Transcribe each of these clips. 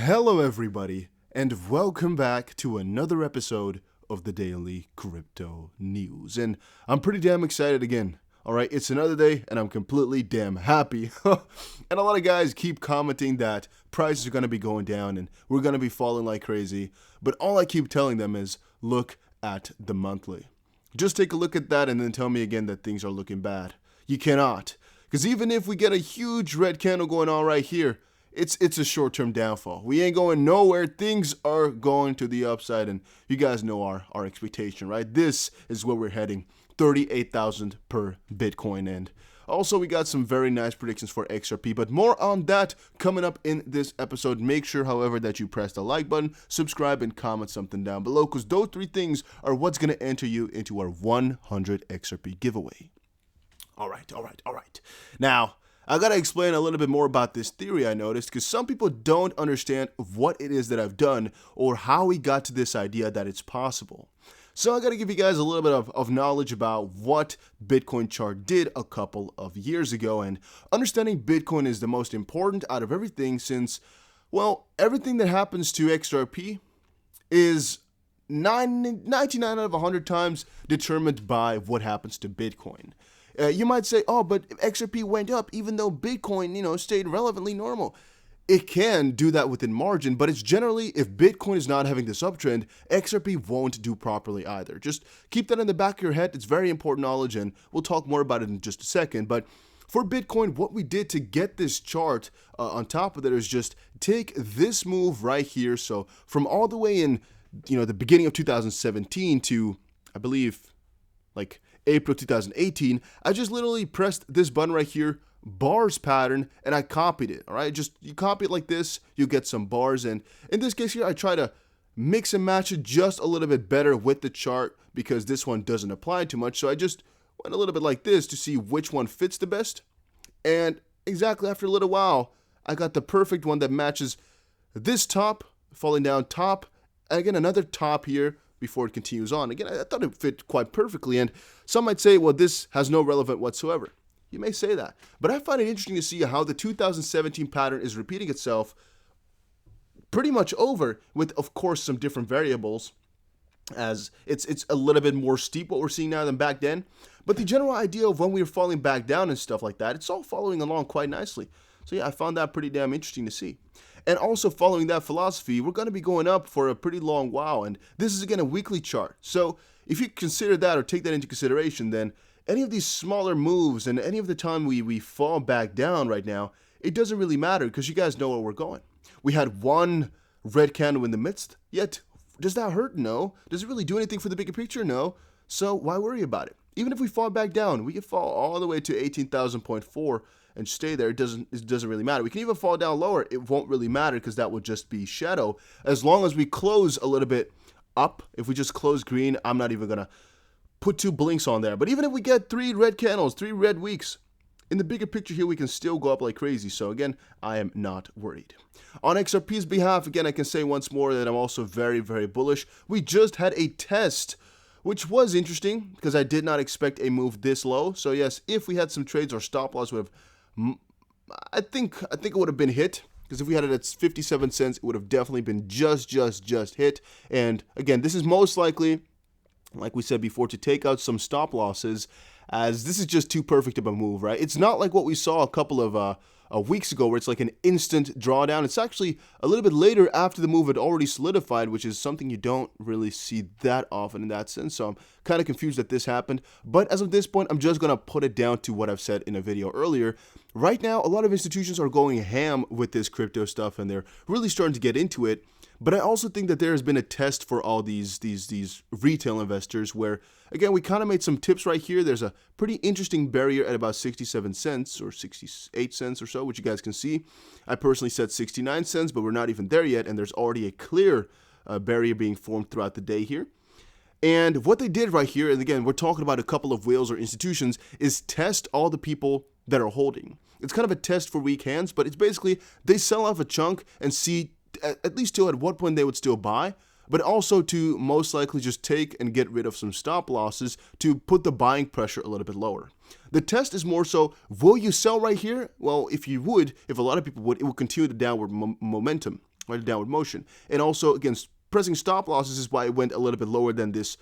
Hello everybody, and welcome back to another episode of the Daily Crypto News. And I'm pretty damn excited again. Alright, it's another day, and I'm completely damn happy. And a lot of guys keep commenting that prices are going to be going down, and we're going to be falling like crazy. But all I keep telling them is, look at the monthly. Just take a look at that and then tell me again that things are looking bad. You cannot. Because even if we get a huge red candle going on right here, it's a short-term downfall. We ain't going nowhere. Things are going to the upside, and you guys know our expectation, right? This is where we're heading, 38,000 per Bitcoin. And also, we got some very nice predictions for XRP, but more on that coming up in this episode. Make sure, however, that you press the like button, subscribe, and comment something down below, because those three things are what's going to enter you into our 100 XRP giveaway. All right. Now, I gotta explain a little bit more about this theory I noticed, because some people don't understand what it is that I've done or how we got to this idea that it's possible. So I gotta give you guys a little bit of knowledge about what Bitcoin chart did a couple of years ago, and understanding Bitcoin is the most important out of everything, since, well, everything that happens to XRP is 99 out of 100 times determined by what happens to Bitcoin. You might say, oh, but XRP went up even though Bitcoin, stayed relevantly normal. It can do that within margin, but it's generally, if Bitcoin is not having this uptrend, XRP won't do properly either. Just keep that in the back of your head. It's very important knowledge, and we'll talk more about it in just a second. But for Bitcoin, what we did to get this chart on top of it is just take this move right here. So from all the way in, the beginning of 2017 to, I believe, like April 2018, I just literally pressed this button right here, bars pattern, and I copied it. All right, just you copy it like this, you get some bars. And in this case here, I try to mix and match it just a little bit better with the chart, because this one doesn't apply too much. So I just went a little bit like this to see which one fits the best. And exactly after a little while, I got the perfect one that matches this top, falling down top, and again another top here before it continues on. Again, I thought it fit quite perfectly, and some might say, well, this has no relevance whatsoever. You may say that, but I find it interesting to see how the 2017 pattern is repeating itself pretty much over, with, of course, some different variables, as it's a little bit more steep what we're seeing now than back then. But the general idea of when we were falling back down and stuff like that, it's all following along quite nicely. So yeah, I found that pretty damn interesting to see. And also following that philosophy, we're going to be going up for a pretty long while. And this is, again, a weekly chart. So if you consider that or take that into consideration, then any of these smaller moves and any of the time we fall back down right now, it doesn't really matter, because you guys know where we're going. We had one red candle in the midst, yet does that hurt? No. Does it really do anything for the bigger picture? No. So why worry about it? Even if we fall back down, we can fall all the way to 18,000.4 and stay there. It doesn't really matter. We can even fall down lower. It won't really matter, because that would just be shadow. As long as we close a little bit up, if we just close green, I'm not even going to put two blinks on there. But even if we get 3 red candles, 3 red weeks, in the bigger picture here, we can still go up like crazy. So again, I am not worried. On XRP's behalf, again, I can say once more that I'm also very, very bullish. We just had a test, which was interesting, because I did not expect a move this low. So yes, if we had some trades, our stop loss would have, I think it would have been hit, because if we had it at 57 cents, it would have definitely been just hit. And again, this is most likely, like we said before, to take out some stop losses, as this is just too perfect of a move, right? It's not like what we saw a couple of weeks ago, where it's like an instant drawdown. It's actually a little bit later, after the move had already solidified, which is something you don't really see that often in that sense. So I'm kind of confused that this happened. But as of this point, I'm just going to put it down to what I've said in a video earlier. Right now, a lot of institutions are going ham with this crypto stuff, and they're really starting to get into it. But I also think that there has been a test for all these retail investors, where, again, we kind of made some tips right here. There's a pretty interesting barrier at about 67 cents or 68 cents or so, which you guys can see. I personally said 69 cents, but we're not even there yet, and there's already a clear barrier being formed throughout the day here. And what they did right here, and again, we're talking about a couple of whales or institutions, is test all the people that are holding. It's kind of a test for weak hands, but it's basically they sell off a chunk and see at least till at what point they would still buy, but also to most likely just take and get rid of some stop losses to put the buying pressure a little bit lower. The test is more so, will you sell right here? Well, if you would, if a lot of people would, it will continue the downward momentum. right, downward motion. And also, again, pressing stop losses is why it went a little bit lower than this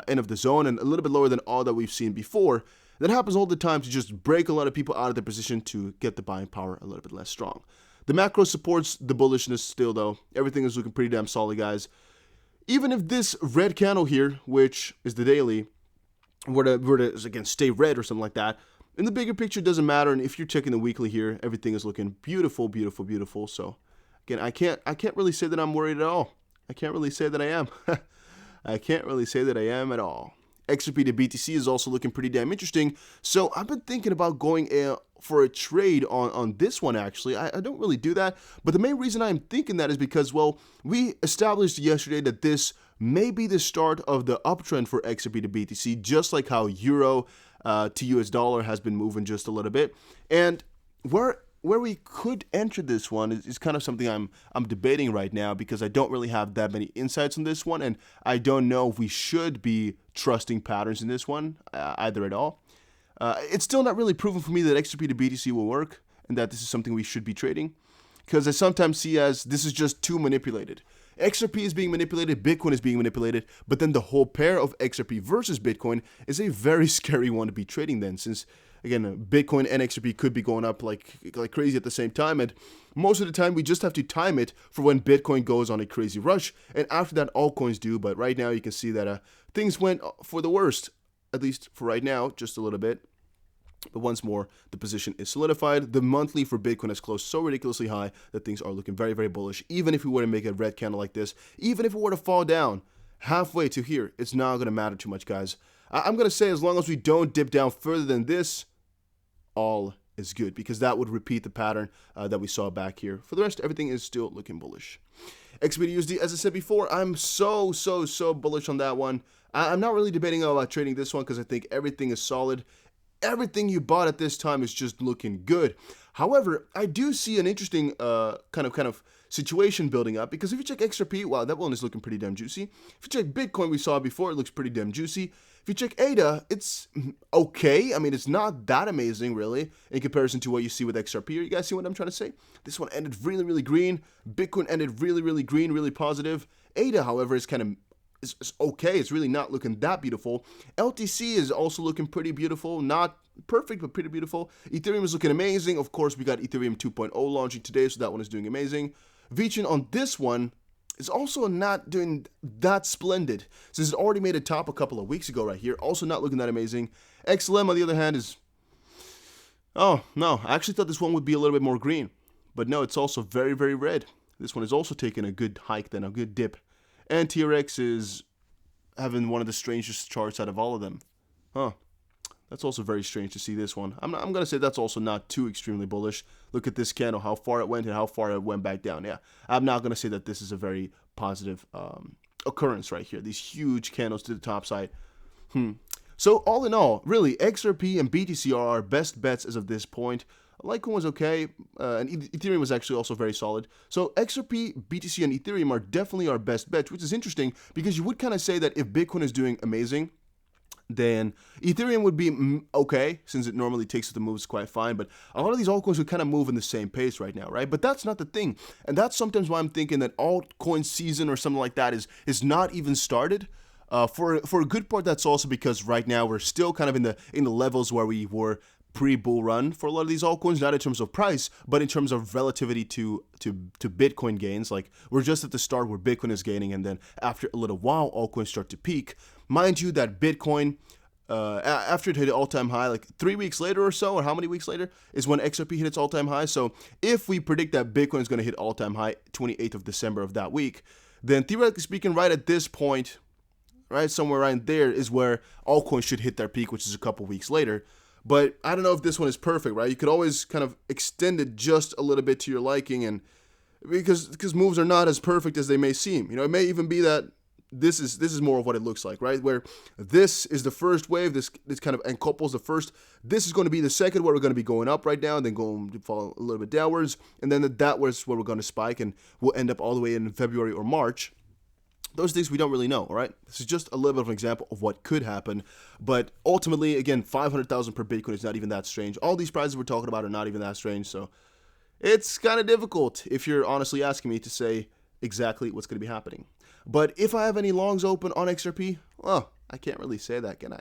end of the zone and a little bit lower than all that we've seen before. That happens all the time to just break a lot of people out of their position to get the buying power a little bit less strong. The macro supports the bullishness still, though. Everything is looking pretty damn solid, guys. Even if this red candle here, which is the daily, were to again stay red or something like that, in the bigger picture, it doesn't matter. And if you're checking the weekly here, everything is looking beautiful, beautiful, beautiful. So again, I can't really say that I'm worried at all. I can't really say that I am. I can't really say that I am at all. XRP to BTC is also looking pretty damn interesting. So I've been thinking about going for a trade on this one, actually. I don't really do that. But the main reason I'm thinking that is because, well, we established yesterday that this may be the start of the uptrend for XRP to BTC, just like how Euro to US dollar has been moving just a little bit. And where we could enter this one is kind of something I'm debating right now, because I don't really have that many insights on this one, and I don't know if we should be trusting patterns in this one either at all. It's still not really proven for me that XRP to BTC will work and that this is something we should be trading, because I sometimes see as this is just too manipulated. XRP is being manipulated, Bitcoin is being manipulated, but then the whole pair of XRP versus Bitcoin is a very scary one to be trading then, since again, Bitcoin and XRP could be going up like crazy at the same time, and most of the time we just have to time it for when Bitcoin goes on a crazy rush, and after that altcoins do. But right now you can see that things went for the worst, at least for right now, just a little bit. But once more, the position is solidified. The monthly for Bitcoin has closed so ridiculously high that things are looking very, very bullish. Even if we were to make a red candle like this, even if it were to fall down halfway to here, it's not going to matter too much, guys. I'm going to say as long as we don't dip down further than this, all is good, because that would repeat the pattern that we saw back here. For the rest, everything is still looking bullish. XBDUSD, as I said before, I'm so bullish on that one. I'm not really debating about trading this one because I think everything is solid. Everything you bought at this time is just looking good. However, I do see an interesting kind of situation building up, because if you check XRP, wow, that one is looking pretty damn juicy. If you check Bitcoin, we saw before, it looks pretty damn juicy. If you check ADA, it's okay. I mean, it's not that amazing, really, in comparison to what you see with XRP. You guys see what I'm trying to say? This one ended really, really green. Bitcoin ended really, really green, really positive. ADA, however, is kind of is okay. It's really not looking that beautiful. LTC is also looking pretty beautiful. Not perfect, but pretty beautiful. Ethereum is looking amazing. Of course, we got Ethereum 2.0 launching today, so that one is doing amazing. VeChain on this one is also not doing that splendid, since it already made a top a couple of weeks ago right here. Also not looking that amazing. XLM, on the other hand, is... oh, no. I actually thought this one would be a little bit more green. But no, it's also very, very red. This one is also taking a good hike then, a good dip. And TRX is having one of the strangest charts out of all of them. Huh. That's also very strange to see this one. I'm going to say that's also not too extremely bullish. Look at this candle, how far it went and how far it went back down. Yeah, I'm not going to say that this is a very positive occurrence right here. These huge candles to the top side. So all in all, really, XRP and BTC are our best bets as of this point. Litecoin was okay, and Ethereum was actually also very solid. So XRP, BTC, and Ethereum are definitely our best bets, which is interesting because you would kind of say that if Bitcoin is doing amazing, then Ethereum would be okay, since it normally takes the moves quite fine. But a lot of these altcoins would kind of move in the same pace right now, right? But that's not the thing. And that's sometimes why I'm thinking that altcoin season or something like that is not even started. For a good part, that's also because right now we're still kind of in the levels where we were pre-bull run for a lot of these altcoins, not in terms of price, but in terms of relativity to Bitcoin gains. Like, we're just at the start where Bitcoin is gaining, and then after a little while, altcoins start to peak. Mind you that Bitcoin, after it hit an all-time high, like 3 weeks later or so, or how many weeks later, is when XRP hit its all-time high. So if we predict that Bitcoin is going to hit all-time high 28th of December of that week, then theoretically speaking, right at this point, right somewhere right there is where altcoins should hit their peak, which is a couple weeks later. But I don't know if this one is perfect, right? You could always kind of extend it just a little bit to your liking, and because moves are not as perfect as they may seem. You know, it may even be that this is more of what it looks like, right? Where this is the first wave, this kind of encouples the first. This is going to be the second, where we're going to be going up right now, and then going to fall a little bit downwards, and then that was where we're going to spike, and we'll end up all the way in February or March. Those things we don't really know, all right? This is just a little bit of an example of what could happen. But ultimately, again, 500,000 per Bitcoin is not even that strange. All these prices we're talking about are not even that strange. So it's kind of difficult, if you're honestly asking me, to say exactly what's going to be happening. But if I have any longs open on XRP, well, I can't really say that, can I?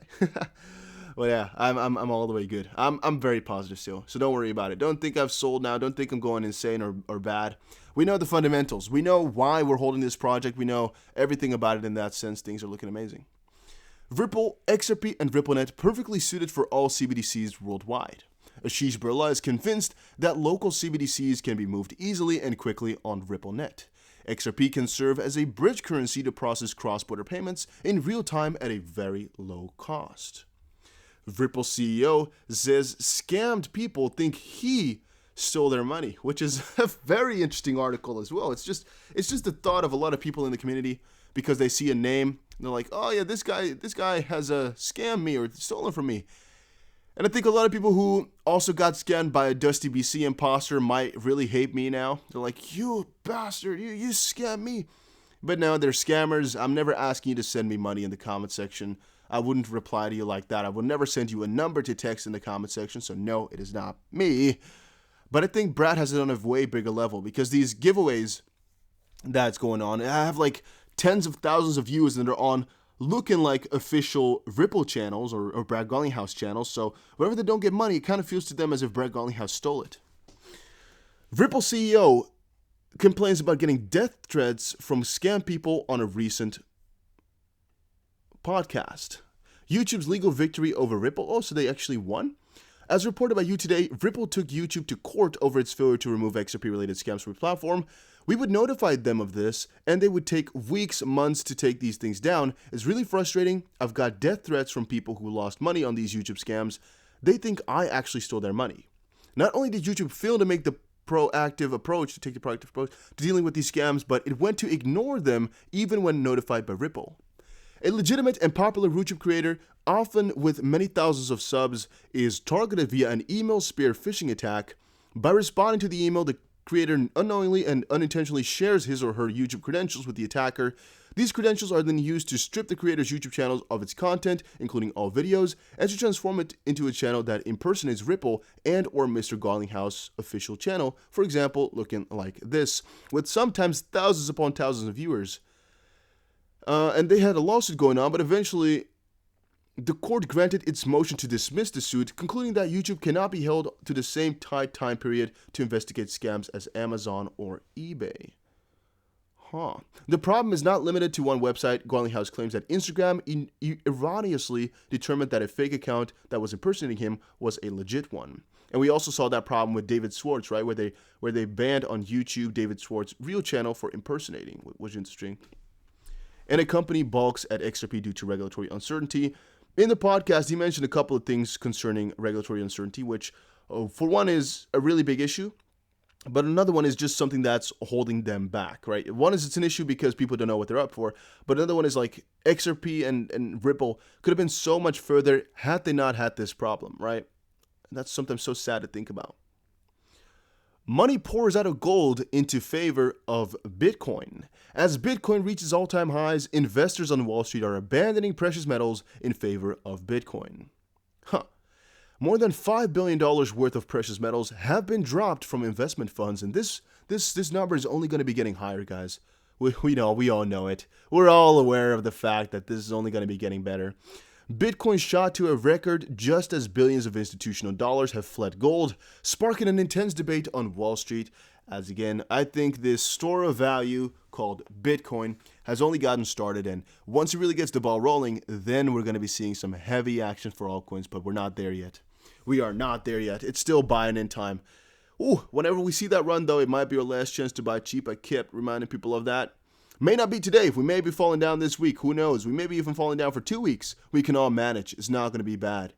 Well, yeah, I'm all the way good. I'm very positive still, so don't worry about it. Don't think I've sold now. Don't think I'm going insane or bad. We know the fundamentals. We know why we're holding this project. We know everything about it in that sense. Things are looking amazing. Ripple, XRP, and RippleNet perfectly suited for all CBDCs worldwide. Ashish Birla is convinced that local CBDCs can be moved easily and quickly on RippleNet. XRP can serve as a bridge currency to process cross-border payments in real time at a very low cost. Ripple CEO says scammed people think he stole their money, which is a very interesting article as well. It's just the thought of a lot of people in the community because they see a name and they're like, oh yeah, this guy has scammed me or stolen from me. And I think a lot of people who also got scammed by a Dusty BC imposter might really hate me now. They're like, you bastard, you scammed me. But no, they're scammers. I'm never asking you to send me money in the comment section. I wouldn't reply to you like that. I would never send you a number to text in the comment section. So no, it is not me. But I think Brad has it on a way bigger level because these giveaways that's going on, I have like tens of thousands of views and they're on looking like official Ripple channels or Brad Garlinghouse channels. So whenever they don't get money, it kind of feels to them as if Brad Garlinghouse stole it. Ripple CEO complains about getting death threats from scam people on a recent podcast. YouTube's legal victory over Ripple. Oh, so they actually won? As reported by You Today, Ripple took YouTube to court over its failure to remove XRP-related scams from its platform. We would notify them of this, and they would take weeks, months to take these things down. It's really frustrating. I've got death threats from people who lost money on these YouTube scams. They think I actually stole their money. Not only did YouTube fail to make the proactive approach, to dealing with these scams, but it went to ignore them even when notified by Ripple. A legitimate and popular YouTube creator, often with many thousands of subs, is targeted via an email spear phishing attack. By responding to the email, the creator unknowingly and unintentionally shares his or her YouTube credentials with the attacker. These credentials are then used to strip the creator's YouTube channel of its content, including all videos, and to transform it into a channel that impersonates Ripple and or Mr. Garlinghouse official channel, for example, looking like this, with sometimes thousands upon thousands of viewers. And they had a lawsuit going on, but eventually the court granted its motion to dismiss the suit, concluding that YouTube cannot be held to the same tight time period to investigate scams as Amazon or eBay. The problem is not limited to one website. Garlinghouse claims that Instagram erroneously determined that a fake account that was impersonating him was a legit one. And we also saw that problem with David Schwartz, right, where they banned on YouTube David Schwartz's real channel for impersonating, which is interesting. And a company balks at XRP due to regulatory uncertainty. In the podcast, he mentioned a couple of things concerning regulatory uncertainty, which, for one, is a really big issue. But another one is just something that's holding them back, right? One is it's an issue because people don't know what they're up for. But another one is like XRP and Ripple could have been so much further had they not had this problem, right? And that's sometimes so sad to think about. Money pours out of gold into favor of Bitcoin. As Bitcoin reaches all-time highs, investors on Wall Street are abandoning precious metals in favor of Bitcoin. More than $5 billion worth of precious metals have been dropped from investment funds, and this number is only going to be getting higher, guys. We all know it. We're all aware of the fact that this is only going to be getting better. Bitcoin shot to a record just as billions of institutional dollars have fled gold, sparking an intense debate on Wall Street. As again, I think this store of value called Bitcoin has only gotten started, and once it really gets the ball rolling, then we're going to be seeing some heavy action for altcoins, but we're not there yet. We are not there yet. It's still buying in time. Whenever we see that run, though, it might be our last chance to buy cheap. I kept reminding people of that. May not be today. We may be falling down this week. Who knows? We may be even falling down for 2 weeks. We can all manage. It's not going to be bad.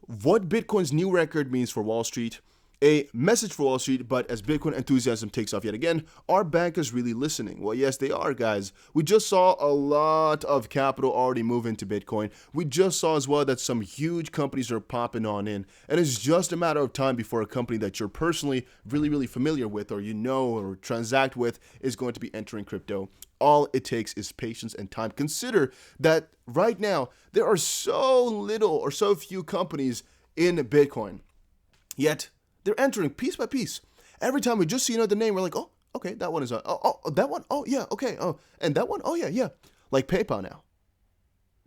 What Bitcoin's new record means for Wall Street. A message for Wall Street, but as Bitcoin enthusiasm takes off yet again, are bankers really listening? Well, yes, they are, guys. We just saw a lot of capital already move into Bitcoin. We just saw as well that some huge companies are popping on in. And it's just a matter of time before a company that you're personally really, really familiar with or you know or transact with is going to be entering crypto. All it takes is patience and time. Consider that right now, there are so little or so few companies in Bitcoin. Yet, they're entering piece by piece. Every time we just see another name, we're like, oh, Okay, that one is that one. Oh yeah, okay. Oh, and that one. Oh yeah. Like PayPal now.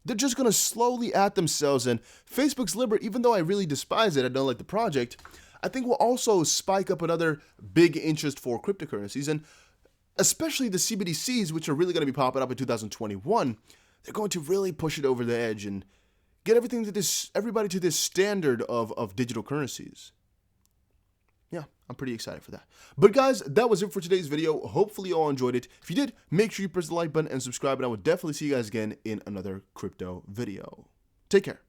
They're just gonna slowly add themselves, and Facebook's Libra, even though I really despise it, I don't like the project, I think will also spike up another big interest for cryptocurrencies, and especially the CBDCs, which are really going to be popping up in 2021. They're going to really push it over the edge and get everybody to this standard of digital currencies. Yeah, I'm pretty excited for that. But guys, that was it for today's video. Hopefully you all enjoyed it. If you did, make sure you press the like button and subscribe, and I will definitely see you guys again in another crypto video. Take care.